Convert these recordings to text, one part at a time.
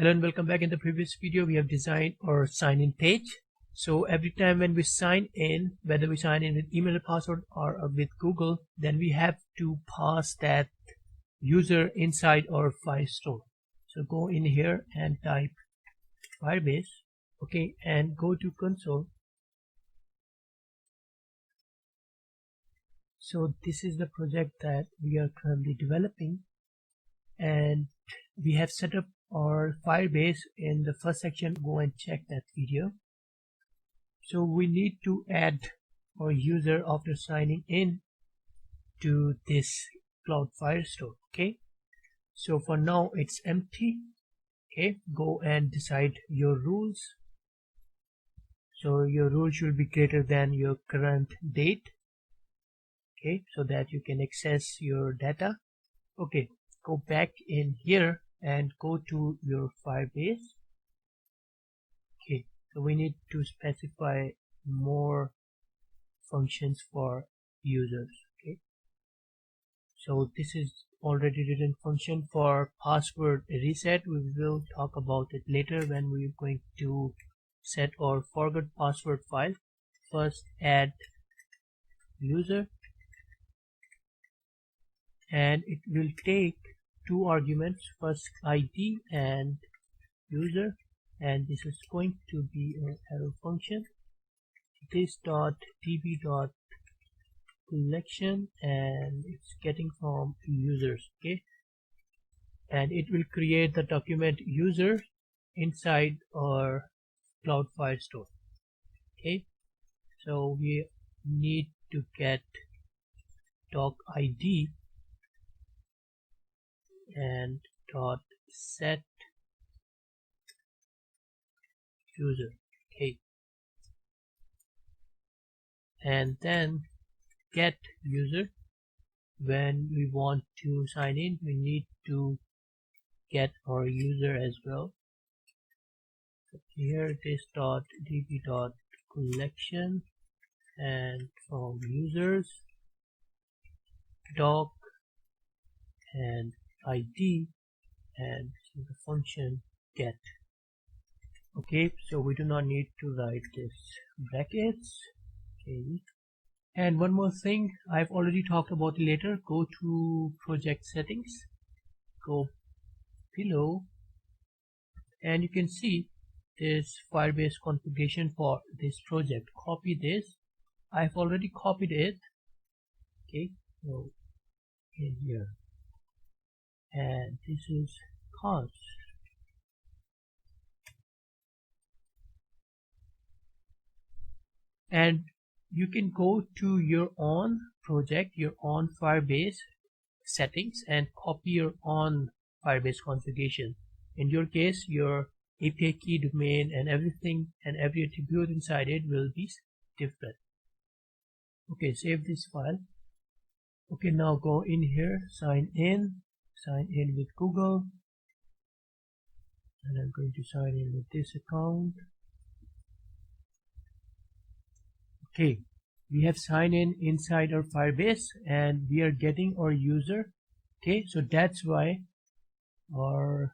Hello and welcome back. In the previous video we have designed our sign-in page. So every time when we sign in, whether we sign in with email password or with Google, then we have to pass that user inside our Firestore. So go in here and type Firebase, okay, and go to console. So this is the project that we are currently developing, and we have set up our Firebase in the first section. Go and check that video. So we need to add our user after signing in to this Cloud Firestore. Okay, so for now it's empty. Okay, go and decide your rules. So your rule should be greater than your current date, okay, so that you can access your data. Okay, go back in here and go to your Firebase. Okay, so we need to specify more functions for users. Okay, so this is already written function for password reset. We will talk about it later when we're going to set our forgot password file. First add user, and it will take two arguments, first ID and user, and this is going to be an arrow function. This dot db dot collection, and it's getting from users. Okay, and it will create the document user inside our Cloud Firestore. Okay, so we need to get doc ID and dot set user. Okay, and then get user. When we want to sign in, we need to get our user as well. So here this dot db dot collection, and from users doc and ID, and the function get. Okay, so we do not need to write this brackets. Okay, and one more thing, I've already talked about it later. Go to project settings, go below, and you can see this Firebase configuration for this project. Copy this. I've already copied it. Okay, so in here, and this is cost. And you can go to your own project, your own Firebase settings, and copy your own Firebase configuration. In your case, your API key, domain, and everything and every attribute inside it will be different. Okay, save this file. Okay, now go in here, sign in with Google, and I'm going to sign in with this account. Okay, we have signed in inside our Firebase, and we are getting our user. Okay, so that's why our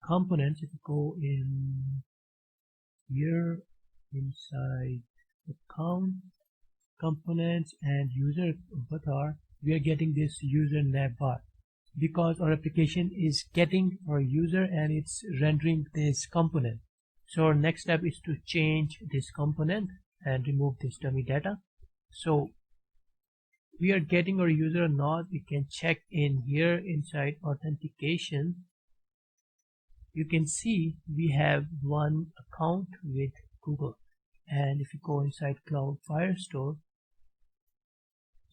components, if you go in here inside account, components and user avatar, we are getting this user navbar because our application is getting our user and it's rendering this component. So our next step is to change this component and remove this dummy data. So we are getting our user or not, we can check in here inside authentication. You can see we have one account with Google, and if you go inside Cloud Firestore,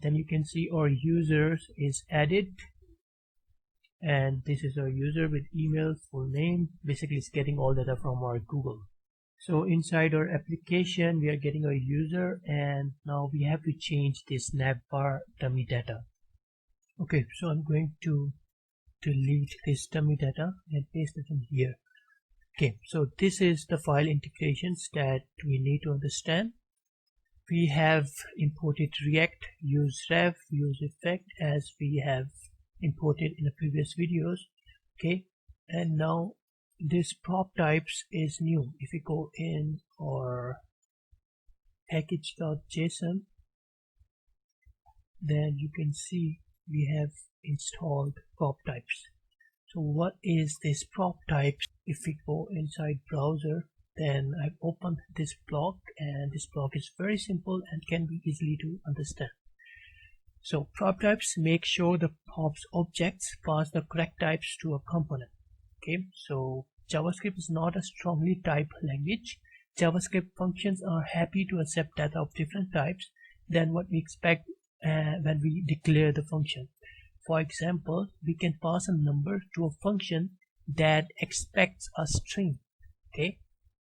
then you can see our users is added, and this is our user with email, full name. Basically it's getting all data from our Google. So inside our application we are getting our user, and now we have to change this navbar dummy data. Okay, so I'm going to delete this dummy data and paste it in here. Okay, so this is the file integrations that we need to understand. We have imported React, use ref, use effect, as we have imported in the previous videos. Okay, And now this prop types is new. If we go in our package.json, then you can see we have installed prop types. So what is this prop types? If we go inside browser, then I've opened this block, and this block is very simple and can be easily to understand. So prop types make sure the props objects pass the correct types to a component. Okay, so JavaScript is not a strongly typed language. JavaScript functions are happy to accept data of different types than what we expect when we declare the function. For example, we can pass a number to a function that expects a string. Okay,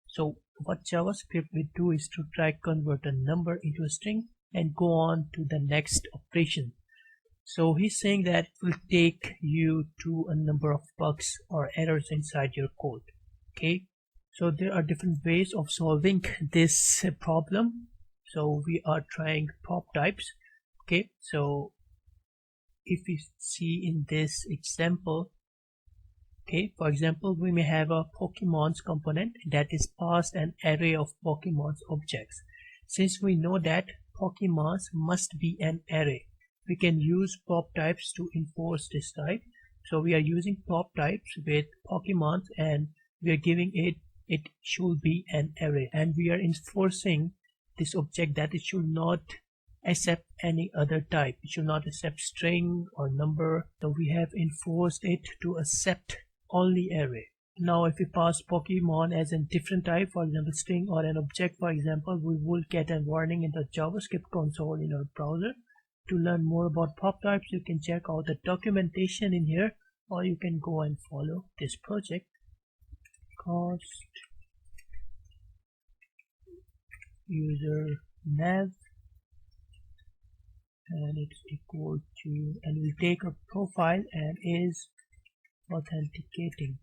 so what JavaScript will do is to try to convert a number into a string and go on to the next operation. So he's saying that it will take you to a number of bugs or errors inside your code. Okay, so there are different ways of solving this problem. So we are trying prop types. Okay, so if we see in this example, okay, for example, we may have a Pokemon's component that is passed an array of Pokemon's objects. Since we know that Pokemon's must be an array, we can use prop types to enforce this type. So we are using prop types with Pokemon, and we are giving it should be an array, and we are enforcing this object that it should not accept any other type. It should not accept string or number. So we have enforced it to accept only array. Now if we pass Pokemon as a different type, for example string or an object, for example, we will get a warning in the JavaScript console in our browser. To learn more about prop types, you can check out the documentation in here, or you can go and follow this project. Cost user nav, and it's equal to, and we'll take a profile and is authenticating.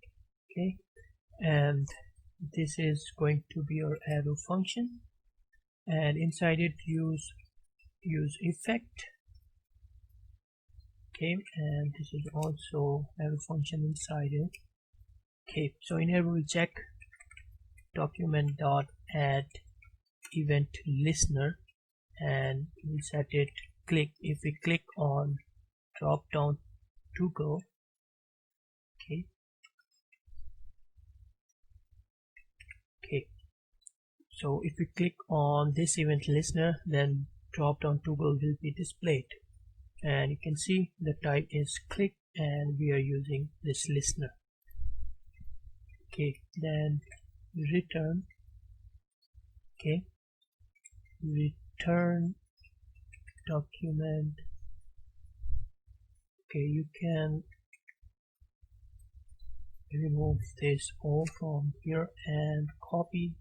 Okay, and this is going to be our arrow function, and inside it use effect. Okay, and this is also arrow function inside it. Okay, so in here we will check document.add event listener, and we'll set it click. If we click on drop down to go, okay, so if we click on this event listener, then drop down toggle will be displayed, and you can see the type is click, and we are using this listener. Okay, then return. Okay, return document. Okay, you can remove this all from here and copy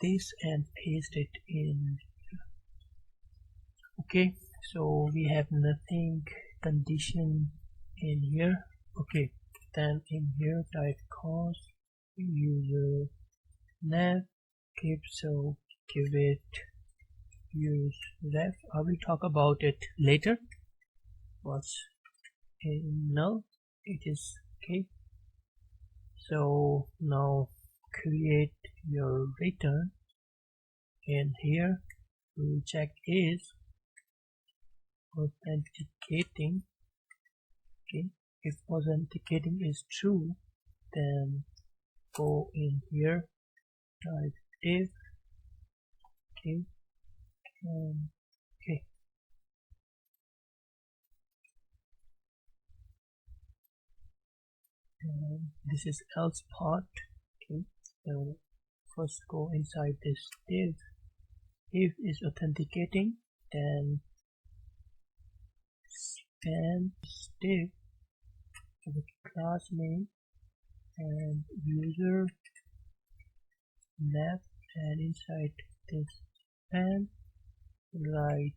this and paste it in. Okay, so we have nothing condition in here. Okay, then in here type cost user nav. Okay, so give it use ref. I will talk about it later. What's in null, it is okay. So now create your return. In here we will check is authenticating. Okay, if authenticating is true, then go in here, type if. Okay, okay, and this is else part. Okay, so first go inside this div. If is authenticating, then span div with class name and user nav, and inside this span write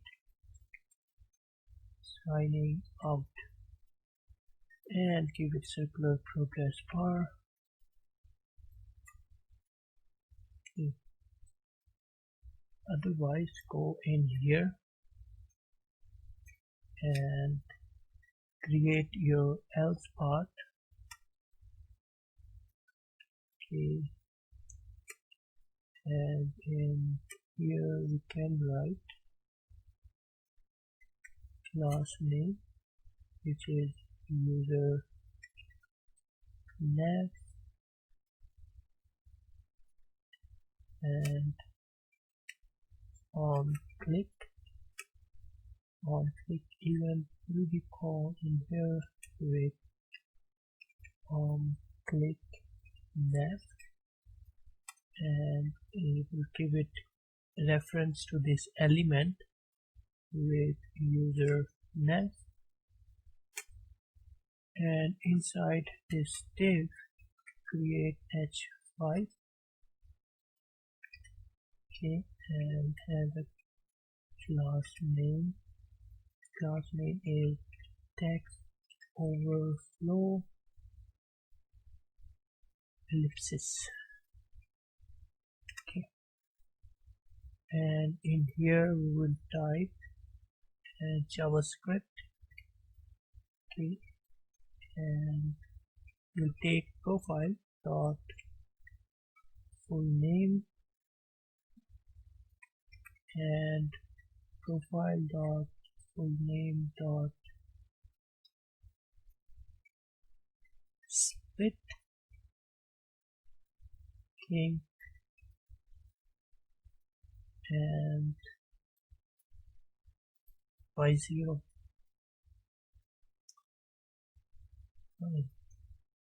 signing out and give it circular progress bar. Okay. Otherwise go in here and create your else part. Okay, and in here we can write class name, which is user nav, and on click event will be called in here with click nav, and it will give it reference to this element with user nav, and inside this div create h5. Okay, and have a class name. Class name is text overflow ellipsis. Okay, and in here we will type JavaScript. Okay, and we'll take profile dot full name and profile dot full name dot split. Okay, and by 0.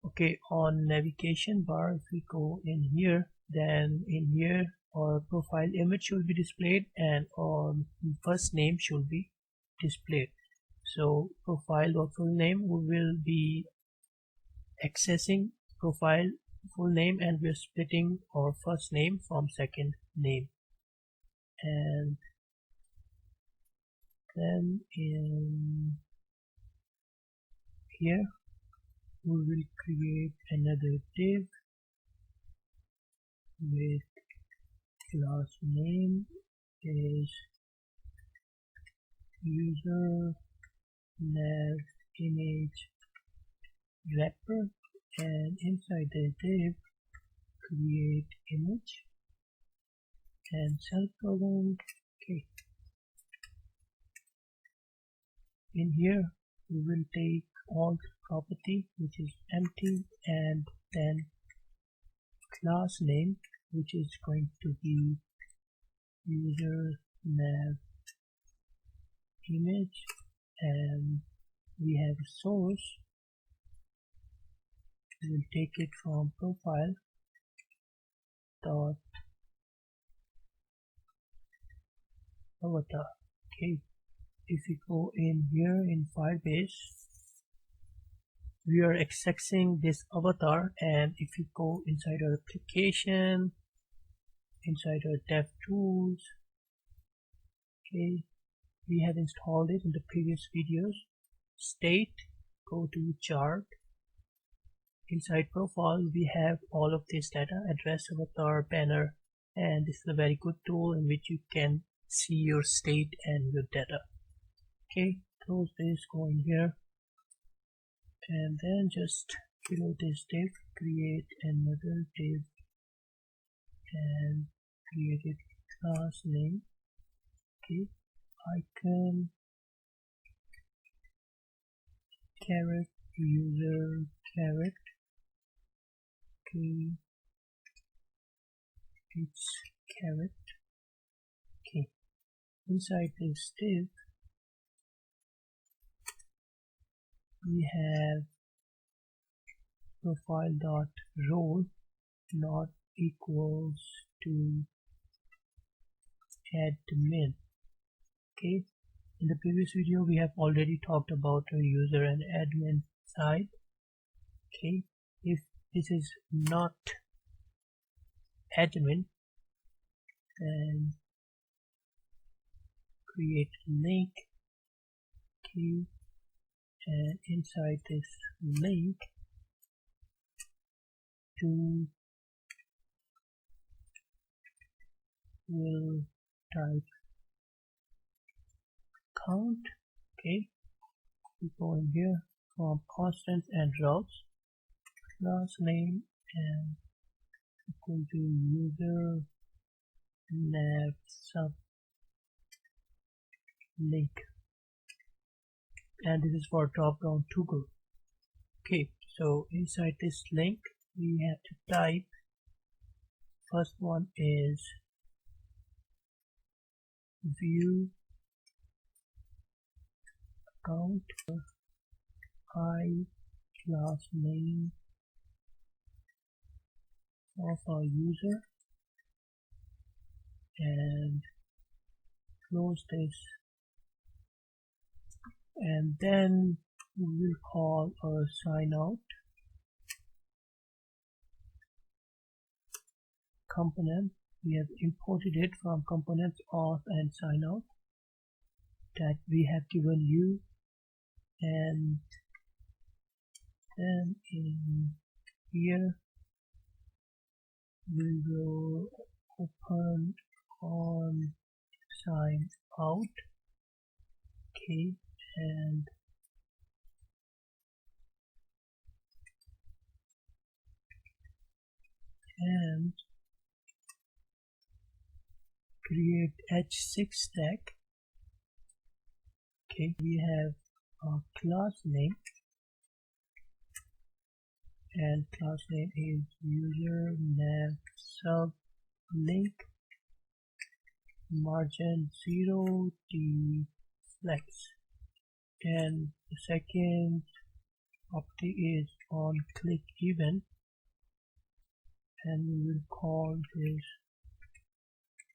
Okay, on navigation bar, if we go in here, then in here our profile image should be displayed and our first name should be displayed. So profile or full name, we will be accessing profile full name and we're splitting our first name from second name. And then in here we will create another div with class name is user nav image wrapper, and inside the div create image and self-program. Okay, in here we will take alt property, which is empty, and then class name, which is going to be user nav image, and we have a source. We will take it from profile dot avatar. Okay, if we go in here in Firebase, we are accessing this avatar, and if you go inside our application, inside our dev tools, okay, we have installed it in the previous videos. State, go to chart. Inside profile we have all of this data: address, avatar, banner, and this is a very good tool in which you can see your state and your data. Okay, close this, go in here, and then just below this div create another div and create it class name. Okay, icon caret user caret. Okay, it's caret. Okay, inside this div we have profile dot role not equals to admin. Okay, in the previous video we have already talked about the user and admin side. Okay, if this is not admin, then create link. Okay, and inside this link to will type count. Okay, we go in here from constants and routes, class name and equal to user nav sub link, and this is for drop-down toggle. Okay, so inside this link we have to type, first one is view account I class name of our user, and close this, and then we will call our sign out component. We have imported it from components auth and sign out that we have given you, and then in here we will open on sign out. Okay, and create h6 stack. Okay, we have a class name, and class name is user nav sub link margin 0 d flex, and the second property is on click event, and we will call this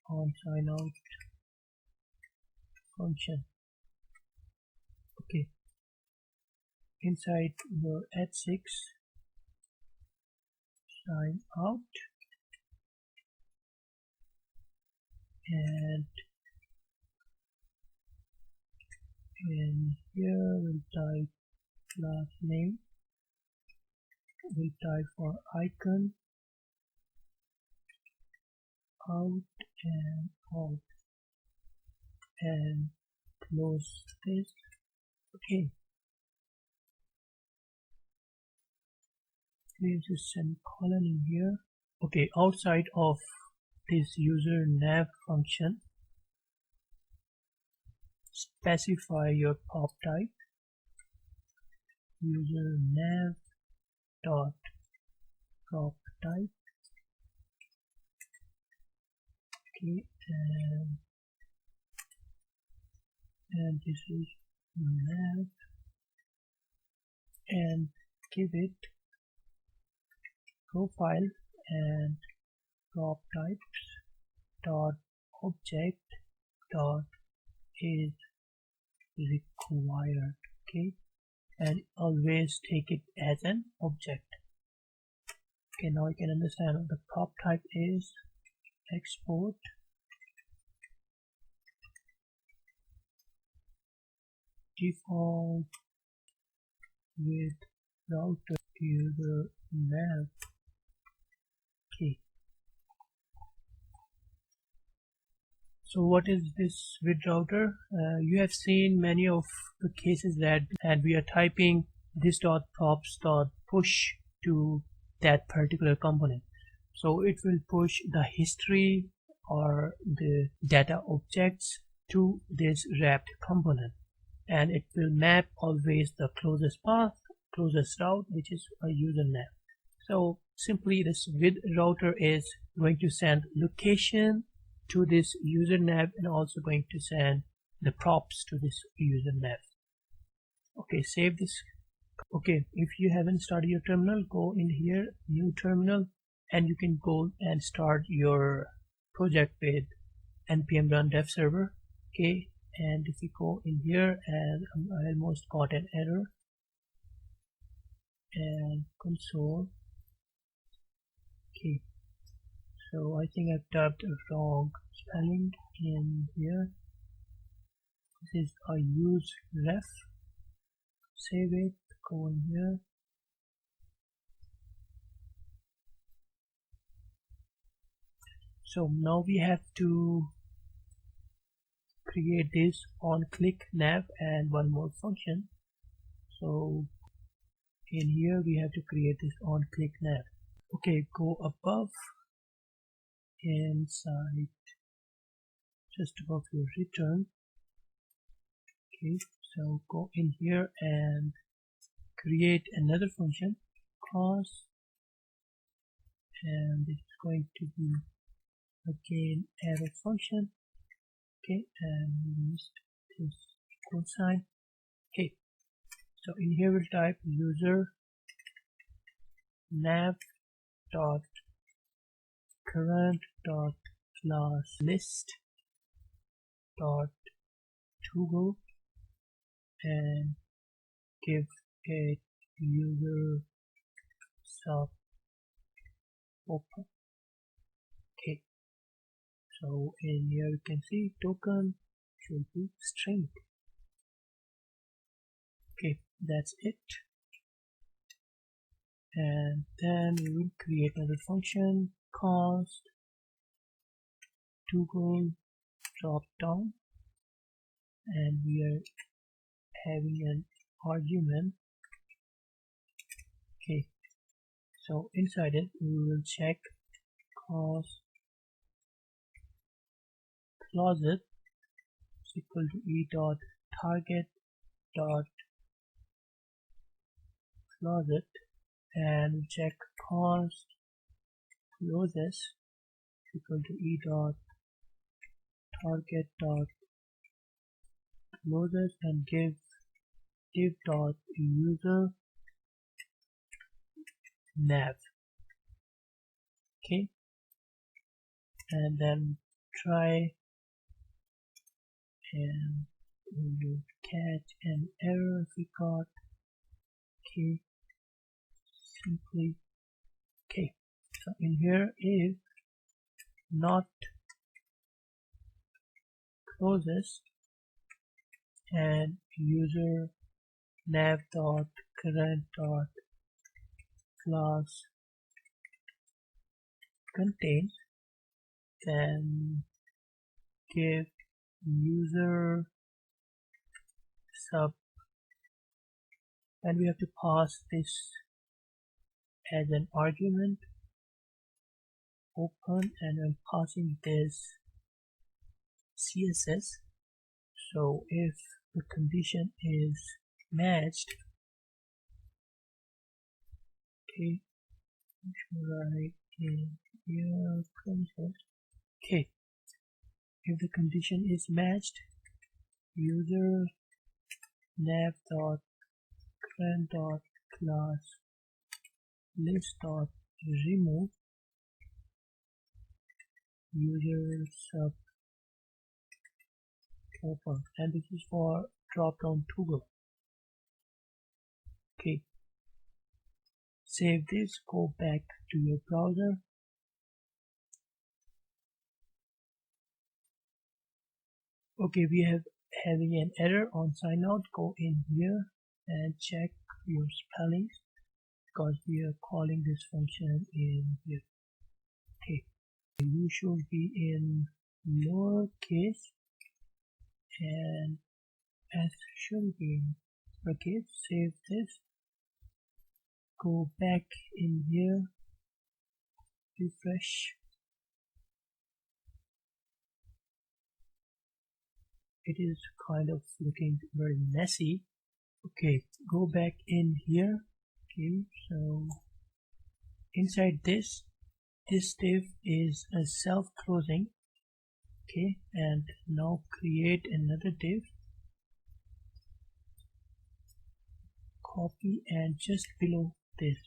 on sign out function. Okay, inside your h6 sign out, and in here we'll type class name, we'll type for icon out and out, and close this. Okay, there's a semicolon in here. Okay, outside of this user nav function, specify your prop type, user nav dot prop type. Okay, and this is nav, and give it profile and prop types dot object dot is required. Okay, and always take it as an object. Okay, now you can understand what the prop type is. Export default with router user nav. Okay, so what is this with router? You have seen many of the cases that we are typing this dot props dot push to that particular component, so it will push the history or the data objects to this wrapped component, and it will map always the closest path, closest route, which is a user nav. So simply this with router is going to send location to this user nav, and also going to send the props to this user nav. Okay, save this. Okay, if you haven't started your terminal, go in here, new terminal, and you can go and start your project with npm run dev server. Okay, and if you go in here, and I almost got an error, and console. Okay, so I think I've typed a wrong spelling in here. This is a use ref. Save it, go in here, so now we have to create this on click nav and one more function. So in here we have to create this on click nav. Okay, go above inside just above your return. Okay, so go in here and create another function, cost, and it's going to be again arrow function. Okay, and we missed this equal sign. Okay, so in here we'll type user nav dot current dot class list dot toggle and give it user sub open. Okay, so in here you can see token should be string. Okay, that's it. And then we will create another function, cost toggle drop down, and we are having an argument. Okay, so inside it we will check cost closet is equal to e dot target dot closet, and check cost closes equal to e dot target dot closes, and give div dot user nav. Okay, and then try and we'll catch an error if we got. Okay, simply okay, so in here if not closes and user nav dot current dot class contains, then give user sub, and we have to pass this as an argument open, and I'm passing this CSS. So if the condition is matched, okay, right in here process. Okay, if the condition is matched, user nav dot current dot class list dot remove user sub open, and this is for drop down toggle. Okay, save this, go back to your browser. Okay, we have having an error on sign out. Go in here and check your spellings because we are calling this function in here. Okay, you should be in lowercase and s should be in uppercase. Save this, go back in here, refresh. It is kind of looking very messy. Okay, go back in here. Okay, so inside this div is a self-closing. Okay, and now create another div, copy, and just below this,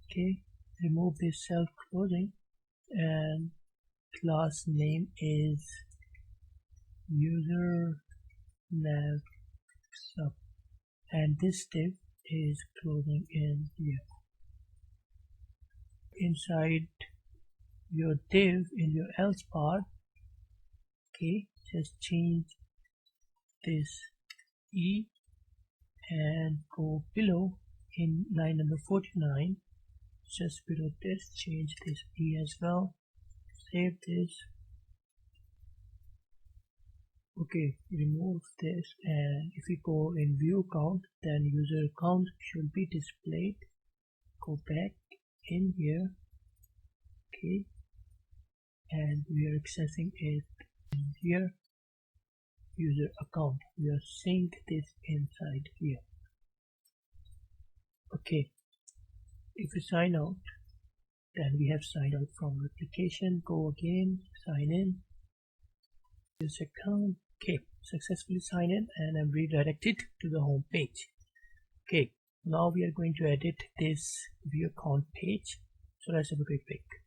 okay, remove this self-closing, and class name is user nav sub, and this div is closing in here. Inside your div in your else part, okay, just change this e and go below in line number 49, just below this, change this e as well, save this. Okay, remove this, and if we go in view count, then user count should be displayed. Go back in here, okay, and we are accessing it here. User account, we are seeing this inside here. Okay, if we sign out, then we have signed out from application. Go again, sign in, this account. Okay, successfully sign in, and I'm redirected to the home page. Okay, now we are going to edit this view account page. So let's have a quick look.